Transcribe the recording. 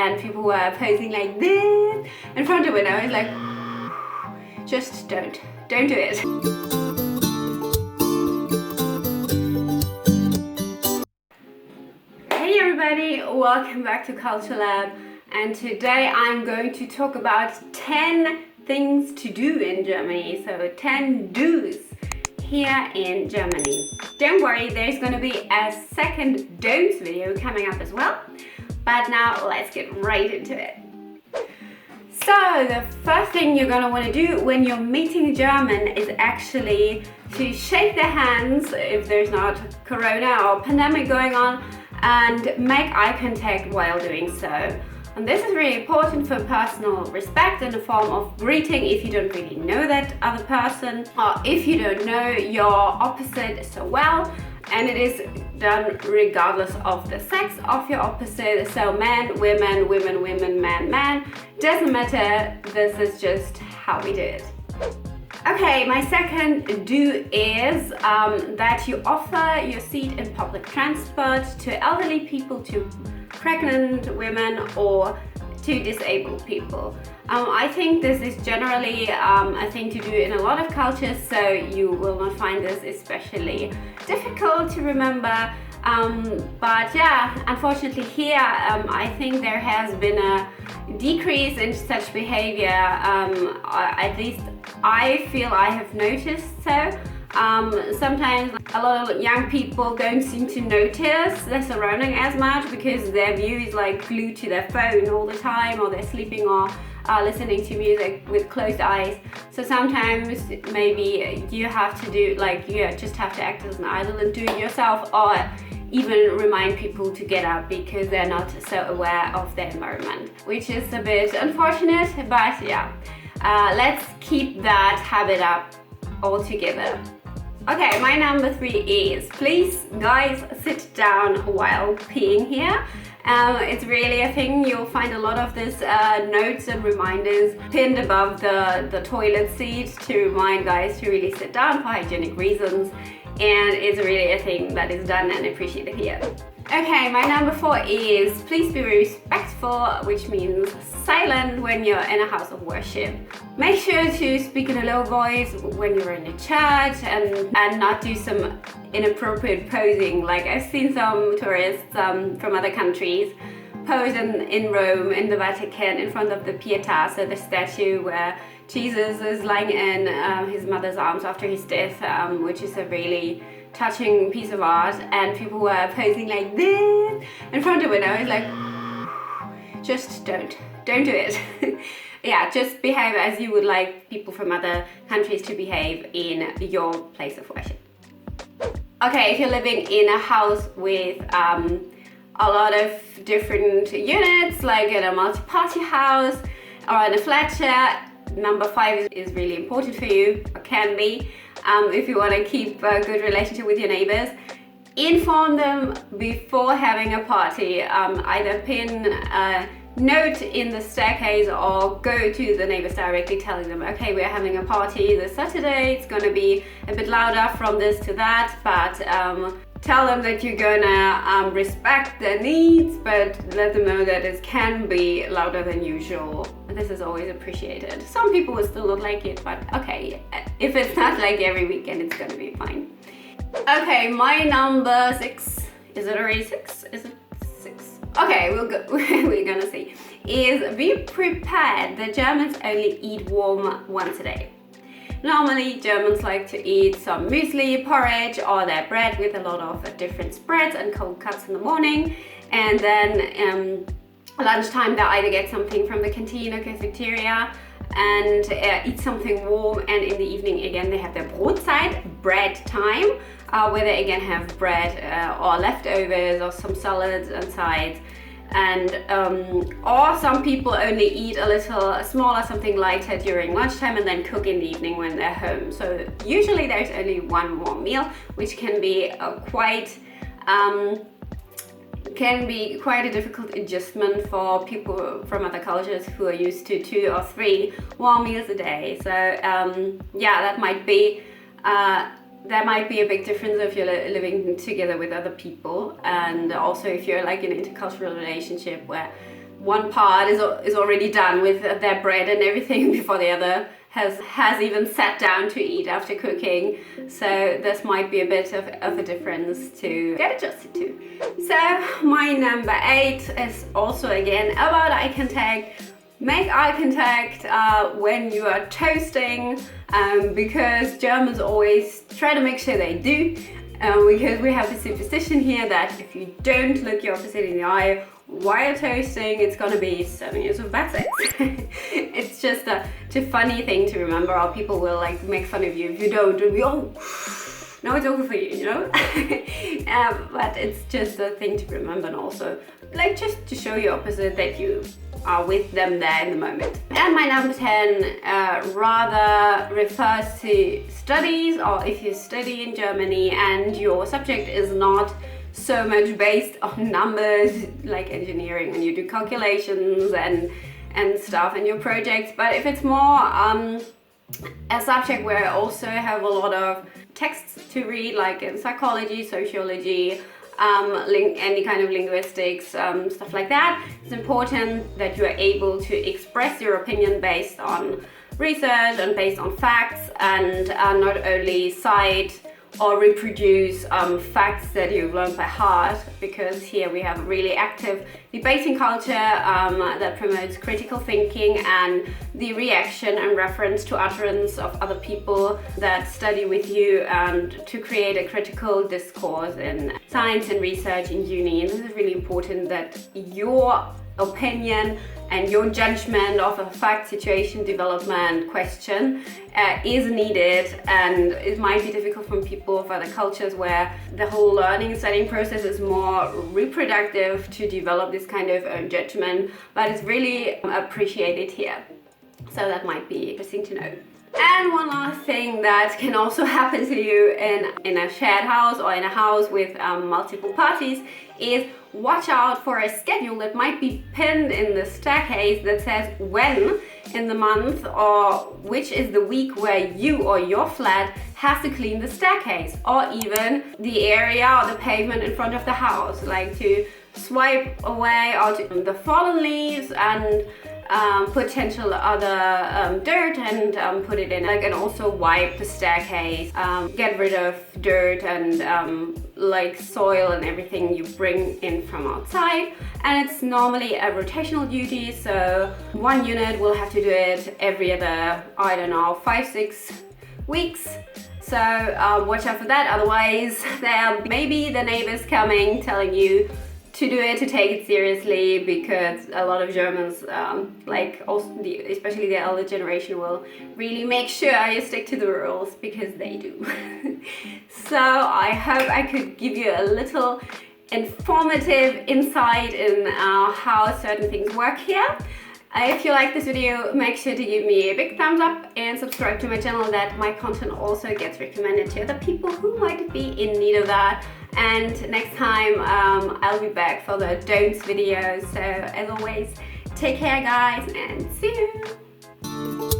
and people were posing like this in front of it. I was like, just don't do it. Hey everybody, welcome back to Culture Lab, and today I'm going to talk about 10 things to do in Germany, so 10 do's here in Germany. Don't worry, there's going to be a second don'ts video coming up as well, but now let's get right into it. So the first thing you're going to want to do when you're meeting a German is actually to shake their hands if there's not corona or pandemic going on, and make eye contact while doing so. And this is really important for personal respect in the form of greeting if you don't really know that other person, or if you don't know your opposite so well. And it is done regardless of the sex of your opposite. So men, women, women, women, man, man. Doesn't matter. This is just how we do it. Okay, my second do is that you offer your seat in public transport to elderly people, to pregnant women, or to disabled people. I think this is generally a thing to do in a lot of cultures, so you will not find this especially difficult to remember. But yeah, unfortunately here, I think there has been a decrease in such behavior. At least I feel I have noticed so. Sometimes a lot of young people don't seem to notice their surrounding as much because their view is like glued to their phone all the time, or they're sleeping or listening to music with closed eyes. So sometimes maybe you have to do, like, you just have to act as an idol and do it yourself, or even remind people to get up because they're not so aware of their environment, which is a bit unfortunate, but yeah, let's keep that habit up altogether. Okay, my number 3 is, please guys, sit down while peeing here. It's really a thing. You'll find a lot of this notes and reminders pinned above the toilet seat to remind guys to really sit down for hygienic reasons, and it's really a thing that is done and appreciated here. Okay, my number 4 is, please be respectful, which means silent when you're in a house of worship. Make sure to speak in a low voice when you're in a church, and not do some inappropriate posing. Like, I've seen some tourists from other countries pose in Rome, in the Vatican, in front of the Pietà, so the statue where Jesus is lying in his mother's arms after his death, which is a really touching piece of art, and people were posing like this in front of it. I was like, just don't do it. Yeah, just behave as you would like people from other countries to behave in your place of worship. Okay, if you're living in a house with a lot of different units, like in a multi-party house or in a flat share, number 5 is really important for you, or can be. If you want to keep a good relationship with your neighbors, inform them before having a party. Either pin a note in the staircase or go to the neighbors directly telling them, okay, we're having a party this Saturday, it's going to be a bit louder from this to that, but tell them that you're gonna respect their needs, but let them know that it can be louder than usual. This is always appreciated. Some people will still not like it, but okay, if it's not like every weekend, it's gonna be fine. Okay, my number 6, is it already 6? Is it 6? Okay, we're gonna see. Is be prepared. The Germans only eat warm once a day. Normally, Germans like to eat some muesli, porridge, or their bread with a lot of different spreads and cold cuts in the morning. And then lunchtime, they either get something from the canteen or cafeteria and eat something warm. And in the evening, again, they have their Brotzeit, bread time, where they again have bread or leftovers or some salads and sides. And or some people only eat a little smaller, something lighter during lunchtime, and then cook in the evening when they're home. So usually there's only one more meal, which can be quite a difficult adjustment for people from other cultures who are used to 2 or 3 warm meals a day. So yeah, that might be a big difference if you're living together with other people, and also if you're like in an intercultural relationship where one part is already done with their bread and everything before the other has even sat down to eat after cooking. So this might be a bit of a difference to get adjusted to. So my number 8 is also again about eye contact. Make eye contact when you are toasting, because Germans always try to make sure they do, because we have a superstition here that if you don't look your opposite in the eye while toasting, it's gonna be 7 years of bad sex. It's just a funny thing to remember, or people will like make fun of you if you don't. Oh, no, it's over for you, you know. But it's just a thing to remember, and also like just to show your opposite that you are with them there in the moment. And my number 10 rather refers to studies, or if you study in Germany and your subject is not so much based on numbers like engineering and you do calculations and stuff in your projects, but if it's more a subject where I also have a lot of texts to read, like in psychology, sociology, any kind of linguistics, stuff like that, it's important that you are able to express your opinion based on research and based on facts, and not only cite or reproduce facts that you've learned by heart, because here we have a really active debating culture that promotes critical thinking and the reaction and reference to utterance of other people that study with you, and to create a critical discourse in science and research in uni. And this is really important, that your opinion and your judgment of a fact, situation, development, question is needed. And it might be difficult from people of other cultures where the whole learning and studying process is more reproductive to develop this kind of judgment, but it's really appreciated here. So that might be interesting to know. And one last thing that can also happen to you in a shared house or in a house with multiple parties is watch out for a schedule that might be pinned in the staircase that says when in the month or which is the week where you or your flat has to clean the staircase, or even the area or the pavement in front of the house, like to swipe away all the fallen leaves and potential other dirt and put it in, like, and also wipe the staircase, get rid of dirt and like soil and everything you bring in from outside. And it's normally a rotational duty, so one unit will have to do it every other, I don't know, 5-6 weeks. So watch out for that, otherwise there may be the neighbors coming telling you to do it, to take it seriously, because a lot of Germans, like also especially the elder generation, will really make sure you stick to the rules, because they do. So I hope I could give you a little informative insight in how certain things work here. If you like this video, make sure to give me a big thumbs up and subscribe to my channel, that my content also gets recommended to other people who might be in need of that. And next time I'll be back for the don'ts videos. So as always, take care guys, and see you!